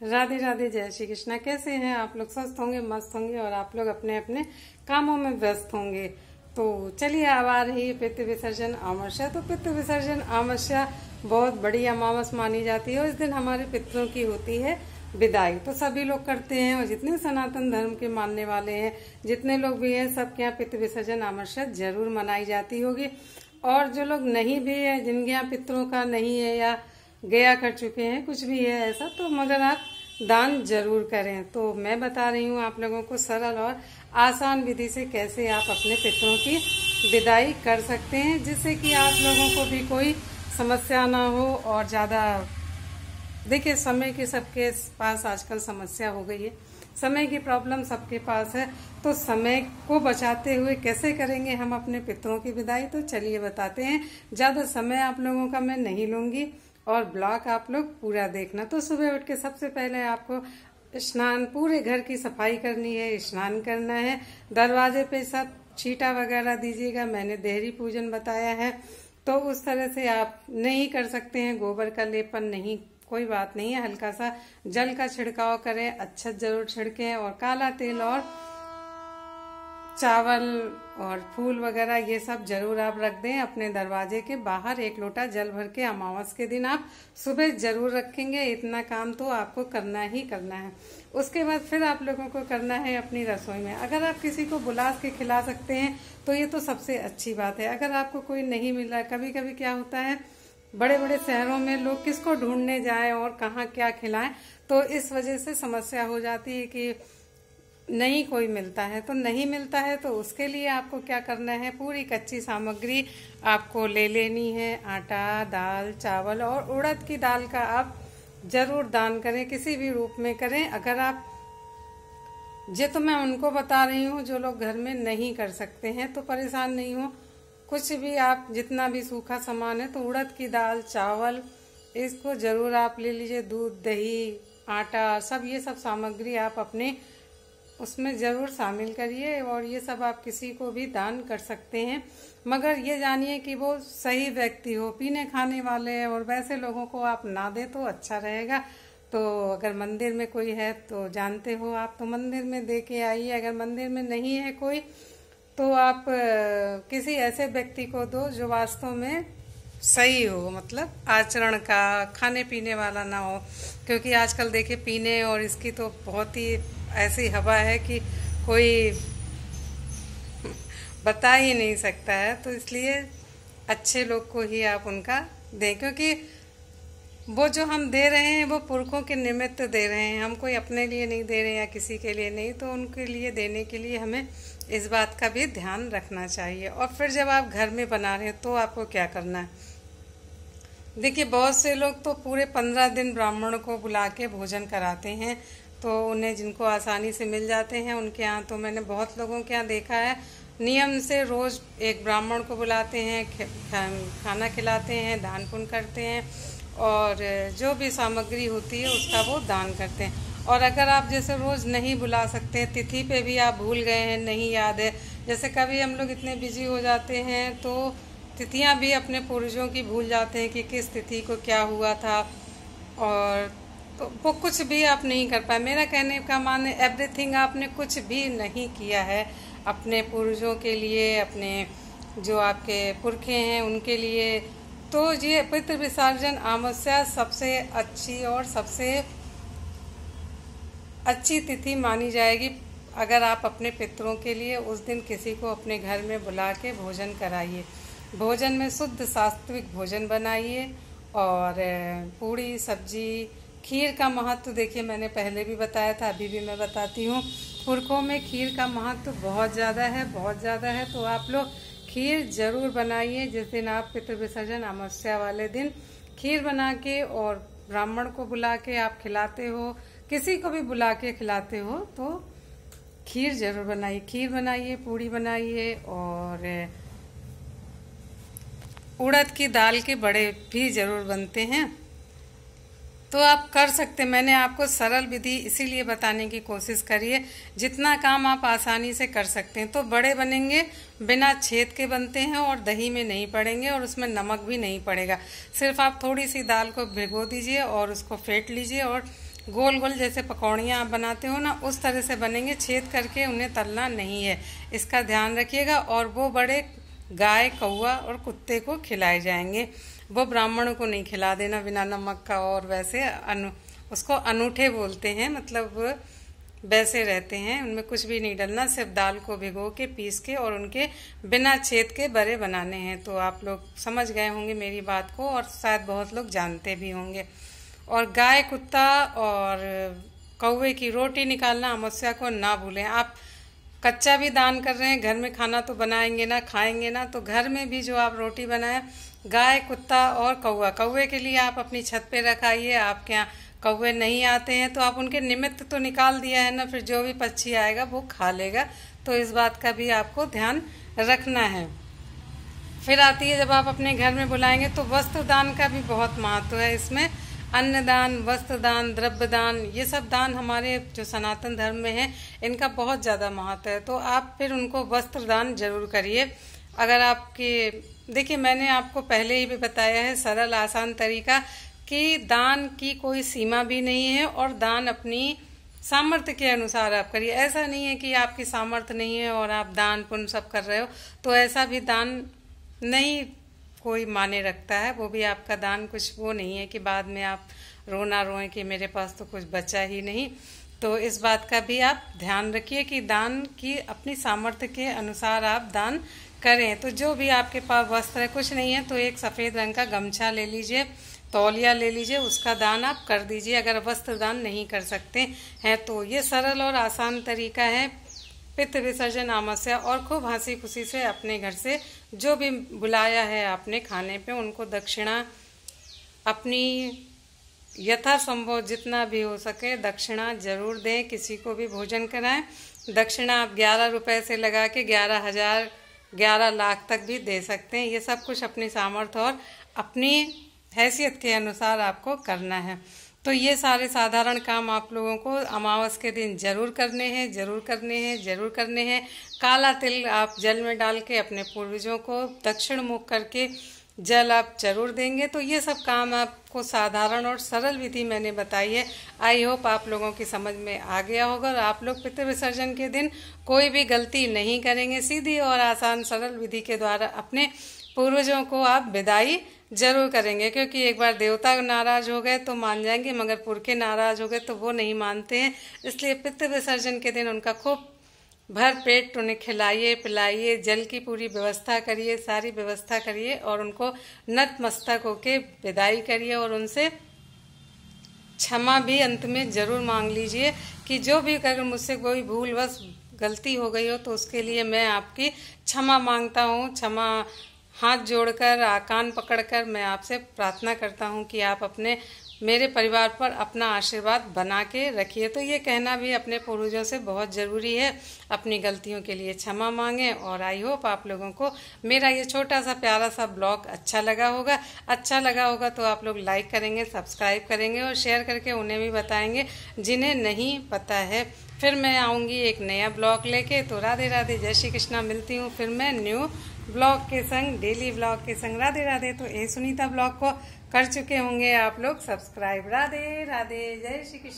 राधे राधे, जय श्री कृष्णा। कैसे हैं आप लोग? स्वस्थ होंगे, मस्त होंगे और आप लोग अपने अपने कामों में व्यस्त होंगे। तो चलिए, अब आ रही है पितृ विसर्जन अमावस्या। तो पितृ विसर्जन अमावस्या बहुत बड़ी अमावस मानी जाती है और इस दिन हमारे पितरों की होती है विदाई। तो सभी लोग करते हैं और जितने सनातन धर्म के मानने वाले हैं, जितने लोग भी हैं, सबके यहाँ पितृ विसर्जन अमावस्या जरूर मनाई जाती होगी। और जो लोग नहीं भी है, जिनके यहाँ पितरों का नहीं है या गया कर चुके हैं, कुछ भी है ऐसा, तो मगर आप दान जरूर करें। तो मैं बता रही हूँ आप लोगों को सरल और आसान विधि से कैसे आप अपने पितरों की विदाई कर सकते हैं, जिससे कि आप लोगों को भी कोई समस्या ना हो। और ज़्यादा देखिए, समय की सबके पास आजकल समस्या हो गई है, समय की प्रॉब्लम सबके पास है। तो समय को बचाते हुए कैसे करेंगे हम अपने पितरों की विदाई, तो चलिए बताते हैं। ज़्यादा समय आप लोगों का मैं नहीं लूंगी और ब्लॉग आप लोग पूरा देखना। तो सुबह उठ के सबसे पहले आपको स्नान, पूरे घर की सफाई करनी है, स्नान करना है। दरवाजे पे सब छींटा वगैरह दीजिएगा। मैंने देहरी पूजन बताया है, तो उस तरह से आप नहीं कर सकते हैं। गोबर का लेपन नहीं, कोई बात नहीं है, हल्का सा जल का छिड़काव करें, अच्छा जरूर छिड़कें। और काला तिल और चावल और फूल वगैरह ये सब जरूर आप रख दें अपने दरवाजे के बाहर। 1 लोटा जल भर के अमावस के दिन आप सुबह जरूर रखेंगे। इतना काम तो आपको करना ही करना है। उसके बाद फिर आप लोगों को करना है अपनी रसोई में। अगर आप किसी को बुला के खिला सकते हैं तो ये तो सबसे अच्छी बात है। अगर आपको कोई नहीं मिल रहा है, कभी कभी क्या होता है, बड़े बड़े शहरों में लोग किसको ढूंढने जाएं और कहाँ क्या खिलाएं, तो इस वजह से समस्या हो जाती है कि नहीं कोई मिलता है। तो नहीं मिलता है तो उसके लिए आपको क्या करना है, पूरी कच्ची सामग्री आपको ले लेनी है। आटा, दाल, चावल और उड़द की दाल का आप जरूर दान करें, किसी भी रूप में करें। अगर आप ये तो मैं उनको बता रही हूँ जो लोग घर में नहीं कर सकते हैं, तो परेशान नहीं हो। कुछ भी आप, जितना भी सूखा सामान है, तो उड़द की दाल, चावल, इसको जरूर आप ले लीजिए। दूध, दही, आटा, सब ये सब सामग्री आप अपने उसमें जरूर शामिल करिए। और ये सब आप किसी को भी दान कर सकते हैं, मगर ये जानिए कि वो सही व्यक्ति हो, पीने खाने वाले हैं, और वैसे लोगों को आप ना दे तो अच्छा रहेगा। तो अगर मंदिर में कोई है तो जानते हो आप, तो मंदिर में दे के आइए। अगर मंदिर में नहीं है कोई, तो आप किसी ऐसे व्यक्ति को दो जो वास्तव में सही हो, मतलब आचरण का, खाने पीने वाला ना हो। क्योंकि आजकल देखिए, पीने और इसकी तो बहुत ही ऐसी हवा है कि कोई बता ही नहीं सकता है। तो इसलिए अच्छे लोग को ही आप उनका दें, क्योंकि वो जो हम दे रहे हैं वो पुरखों के निमित्त दे रहे हैं, हम कोई अपने लिए नहीं दे रहे हैं या किसी के लिए नहीं। तो उनके लिए देने के लिए हमें इस बात का भी ध्यान रखना चाहिए। और फिर जब आप घर में बना रहे हैं तो आपको क्या करना है, देखिए, बहुत से लोग तो पूरे 15 दिन ब्राह्मण को बुला के भोजन कराते हैं। तो उन्हें, जिनको आसानी से मिल जाते हैं उनके यहाँ, तो मैंने बहुत लोगों के यहाँ देखा है, नियम से रोज एक ब्राह्मण को बुलाते हैं, खाना खिलाते हैं, दान पुण्य करते हैं, और जो भी सामग्री होती है उसका वो दान करते हैं। और अगर आप जैसे रोज नहीं बुला सकते, तिथि पे भी आप भूल गए हैं, नहीं याद है, जैसे कभी हम लोग इतने बिजी हो जाते हैं तो तिथियां भी अपने पूर्वजों की भूल जाते हैं कि किस तिथि को क्या हुआ था, और तो वो कुछ भी आप नहीं कर पाए। मेरा कहने का मान है, एवरीथिंग आपने कुछ भी नहीं किया है अपने पूर्वजों के लिए, अपने जो आपके पुरखे हैं उनके लिए। तो ये पितृ विसर्जन अमावस्या सबसे अच्छी और सबसे अच्छी तिथि मानी जाएगी। अगर आप अपने पितरों के लिए उस दिन किसी को अपने घर में बुला के भोजन कराइए। भोजन में शुद्ध सात्विक भोजन बनाइए, और पूड़ी, सब्जी, खीर का महत्व देखिए, मैंने पहले भी बताया था, अभी भी मैं बताती हूँ। पुरखों में खीर का महत्व बहुत ज़्यादा है, बहुत ज़्यादा है। तो आप लोग खीर जरूर बनाइए। जिस दिन आप पितृ विसर्जन अमावस्या वाले दिन खीर बना के और ब्राह्मण को बुला के आप खिलाते हो, किसी को भी बुला के खिलाते हो, तो खीर जरूर बनाइए। खीर बनाइए, पूड़ी बनाइए, और उड़द की दाल के बड़े भी जरूर बनते हैं। तो आप कर सकते, मैंने आपको सरल विधि इसीलिए बताने की कोशिश करी है, जितना काम आप आसानी से कर सकते हैं। तो बड़े बनेंगे, बिना छेद के बनते हैं, और दही में नहीं पड़ेंगे, और उसमें नमक भी नहीं पड़ेगा। सिर्फ आप थोड़ी सी दाल को भिगो दीजिए और उसको फेंट लीजिए, और गोल गोल जैसे पकौड़ियाँ आप बनाते हो ना, उस तरह से बनेंगे, छेद करके उन्हें तलना नहीं है, इसका ध्यान रखिएगा। और वो बड़े गाय, कौवा और कुत्ते को खिलाए जाएंगे, वो ब्राह्मणों को नहीं खिला देना बिना नमक का। और वैसे उसको अनूठे बोलते हैं, मतलब वैसे रहते हैं, उनमें कुछ भी नहीं डलना, सिर्फ दाल को भिगो के पीस के और उनके बिना छेद के बड़े बनाने हैं। तो आप लोग समझ गए होंगे मेरी बात को, और शायद बहुत लोग जानते भी होंगे। और गाय, कुत्ता और कौवे की रोटी निकालना अमावस्या को ना भूलें। आप कच्चा भी दान कर रहे हैं, घर में खाना तो बनाएंगे ना, खाएंगे ना, तो घर में भी जो आप रोटी बनाए, गाय, कुत्ता और कौवा, कौवे के लिए आप अपनी छत पे रखाइए। आपके यहाँ कौवे नहीं आते हैं तो आप उनके निमित्त तो निकाल दिया है ना, फिर जो भी पक्षी आएगा वो खा लेगा, तो इस बात का भी आपको ध्यान रखना है। फिर आती है जब आप अपने घर में बुलाएंगे तो वस्त्र दान का भी बहुत महत्व है इसमें। अन्नदान, वस्त्र दान, द्रव्य दान, ये सब दान हमारे जो सनातन धर्म में है इनका बहुत ज़्यादा महत्व है। तो आप फिर उनको वस्त्र दान जरूर करिए। अगर आपके, देखिए मैंने आपको पहले ही भी बताया है सरल आसान तरीका कि दान की कोई सीमा भी नहीं है, और दान अपनी सामर्थ्य के अनुसार आप करिए। ऐसा नहीं है कि आपकी सामर्थ्य नहीं है और आप दान पुण्य सब कर रहे हो, तो ऐसा भी दान नहीं कोई माने रखता है। वो भी आपका दान कुछ वो नहीं है कि बाद में आप रोना रोएं कि मेरे पास तो कुछ बचा ही नहीं। तो इस बात का भी आप ध्यान रखिए कि दान की अपनी सामर्थ्य के अनुसार आप दान करें। तो जो भी आपके पास वस्त्र है, कुछ नहीं है तो एक सफ़ेद रंग का गमछा ले लीजिए, तौलिया ले लीजिए, उसका दान आप कर दीजिए अगर वस्त्र दान नहीं कर सकते हैं तो। ये सरल और आसान तरीका है पितृ विसर्जन अमावस्या, और खूब हंसी खुशी से अपने घर से जो भी बुलाया है आपने खाने पे, उनको दक्षिणा अपनी यथासंभव जितना भी हो सके दक्षिणा जरूर दें। किसी को भी भोजन कराएं, दक्षिणा आप 11 रुपए से लगा के 11,000, 11 लाख तक भी दे सकते हैं। ये सब कुछ अपनी सामर्थ्य और अपनी हैसियत के अनुसार आपको करना है। तो ये सारे साधारण काम आप लोगों को अमावस के दिन जरूर करने हैं, जरूर करने हैं, जरूर करने हैं। काला तिल आप जल में डाल के अपने पूर्वजों को दक्षिण मुख करके जल आप जरूर देंगे। तो ये सब काम आपको साधारण और सरल विधि मैंने बताई है। आई होप आप लोगों की समझ में आ गया होगा, और आप लोग पितृ विसर्जन के दिन कोई भी गलती नहीं करेंगे। सीधी और आसान सरल विधि के द्वारा अपने पूर्वजों को आप विदाई जरूर करेंगे, क्योंकि एक बार देवता नाराज हो गए तो मान जाएंगे, मगर पुरखे नाराज हो गए तो वो नहीं मानते हैं। इसलिए पितृ विसर्जन के दिन उनका खूब भर पेट उन्हें खिलाइए, पिलाइए, जल की पूरी व्यवस्था करिए, सारी व्यवस्था करिए, और उनको नतमस्तक होके विदाई करिए। और उनसे क्षमा भी अंत में जरूर मांग लीजिए कि जो भी अगर मुझसे कोई भूलवश गलती हो गई हो तो उसके लिए मैं आपकी क्षमा मांगता हूँ। क्षमा हाथ जोड़कर, कान पकड़कर मैं आपसे प्रार्थना करता हूँ कि आप अपने मेरे परिवार पर अपना आशीर्वाद बना के रखिए। तो ये कहना भी अपने पूर्वजों से बहुत ज़रूरी है, अपनी गलतियों के लिए क्षमा मांगें। और आई होप आप लोगों को मेरा ये छोटा सा प्यारा सा ब्लॉग अच्छा लगा होगा। अच्छा लगा होगा तो आप लोग लाइक करेंगे, सब्सक्राइब करेंगे और शेयर करके उन्हें भी बताएंगे जिन्हें नहीं पता है। फिर मैं आऊँगी एक नया ब्लॉग लेके। तो राधे राधे, जय श्री कृष्णा। मिलती हूँ फिर मैं न्यू ब्लॉग के संग, डेली ब्लॉग के संग। राधे राधे। तो ए सुनीता ब्लॉग को कर चुके होंगे आप लोग सब्सक्राइब। राधे राधे, जय श्री कृष्ण।